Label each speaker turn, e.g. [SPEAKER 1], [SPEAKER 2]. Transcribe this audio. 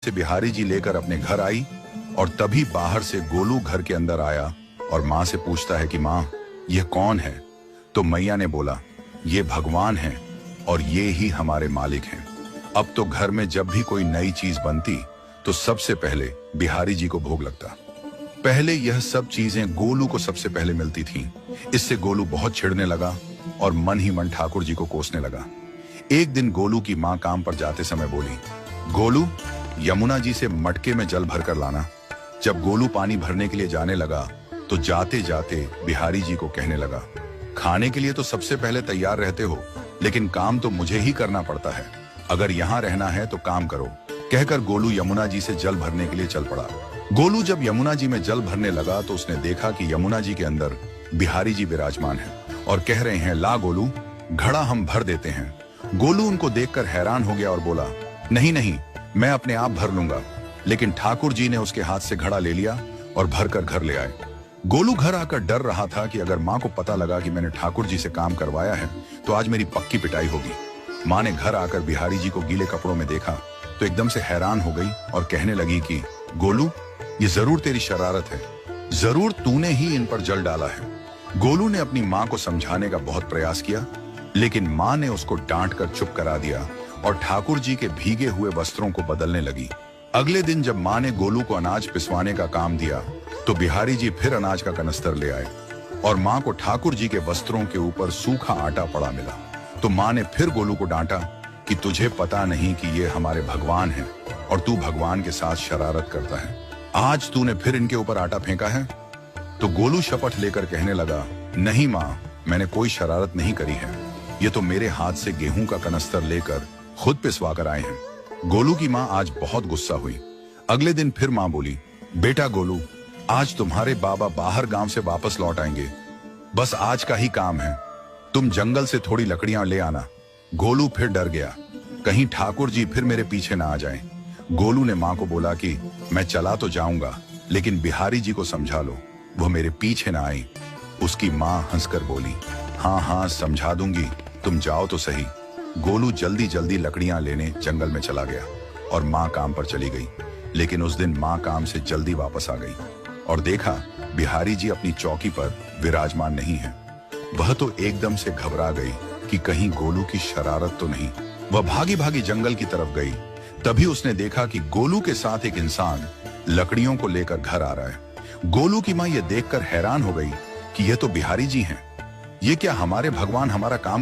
[SPEAKER 1] से बिहारी जी लेकर अपने घर आई और तभी बाहर से गोलू घर के अंदर आया और माँ से पूछता है कि माँ यह कौन है। तो मैया ने बोला ये भगवान हैं और ये ही हमारे मालिक हैं। अब तो घर में जब भी कोई नई चीज बनती तो सबसे पहले बिहारी जी को भोग लगता। पहले यह सब चीजें गोलू को सबसे पहले मिलती थीं। इससे गोलू बहुत चिढ़ने लगा और मन ही मन ठाकुर जी को कोसने लगा। एक दिन गोलू की माँ काम पर जाते समय बोली, गोलू यमुना जी से मटके में जल भर कर लाना। जब गोलू पानी भरने के लिए जाने लगा तो जाते जाते बिहारी जी को कहने लगा, खाने के लिए तो सबसे पहले तैयार रहते हो, लेकिन काम तो मुझे ही करना पड़ता है। अगर यहाँ रहना है तो काम करो। कहकर गोलू यमुना जी से जल भरने के लिए चल पड़ा। गोलू जब यमुना जी में जल भरने लगा तो उसने देखा कि यमुना जी के अंदर बिहारी जी विराजमान हैं और कह रहे हैं, ला गोलू घड़ा हम भर देते हैं। गोलू उनको देखकर हैरान हो गया और बोला, नहीं नहीं, मैं अपने आप भर लूंगा। लेकिन ठाकुर जी ने उसके हाथ से घड़ा ले लिया और भरकर घर ले आए। गोलू घर आकर डर रहा था कि अगर माँ को पता लगा कि मैंने ठाकुर जी से काम करवाया है तो आज मेरी पक्की पिटाई होगी। माँ ने घर आकर बिहारी जी को गीले कपड़ों में देखा तो एकदम से हैरान हो गई और कहने लगी कि गोलू ये जरूर तेरी शरारत है, जरूर तूने ही इन पर जल डाला है। गोलू ने अपनी माँ को समझाने का बहुत प्रयास किया, लेकिन माँ ने उसको डांट कर चुप करा दिया और ठाकुर जी के भीगे हुए वस्त्रों को बदलने लगी। अगले दिन जब माँ ने गोलू को अनाज पिसवाने का काम दिया तो बिहारी जी फिर अनाज का कनस्तर ले आए और माँ को ठाकुर जी के वस्त्रों के ऊपर सूखा आटा पड़ा मिला। तो माँ ने फिर गोलू को डांटा कि तुझे पता नहीं कि ये हमारे भगवान हैं और तू भगवान के साथ शरारत करता है। आज तूने फिर इनके ऊपर आटा फेंका है। तो गोलू शपथ लेकर कहने लगा, नहीं माँ, मैंने कोई शरारत नहीं करी है। ये तो मेरे हाथ से गेहूं का कनस्तर लेकर खुद पिसवा कर आए हैं। गोलू की माँ आज बहुत गुस्सा हुई। अगले दिन फिर माँ बोली, बेटा गोलू, आज तुम्हारे बाबा बाहर गांव से वापस लौट आएंगे, बस आज का ही काम है। तुम जंगल से थोड़ी लकड़ियां ले आना। गोलू फिर डर गया, कहीं ठाकुर जी फिर मेरे पीछे ना आ जाएं। गोलू ने माँ को बोला कि मैं चला तो जाऊंगा, लेकिन बिहारी जी को समझा लो, वो मेरे पीछे ना आई। उसकी माँ हंसकर बोली, हाँ हाँ समझा दूंगी, तुम जाओ तो सही। गोलू जल्दी जल्दी लकड़ियां लेने जंगल में चला गया और माँ काम पर चली गई। लेकिन उस दिन माँ काम से जल्दी वापस आ गई और देखा बिहारी जी अपनी चौकी पर विराजमान नहीं है। वह तो एकदम से घबरा गई कि कहीं गोलू की शरारत तो नहीं। वह भागी भागी जंगल की तरफ गई। तभी उसने देखा कि गोलू के साथ एक इंसान लकड़ियों को लेकर घर आ रहा है। गोलू की माँ यह देखकर हैरान हो गई कि यह तो बिहारी जी हैं। ये क्या हमारे भगवान हमारा काम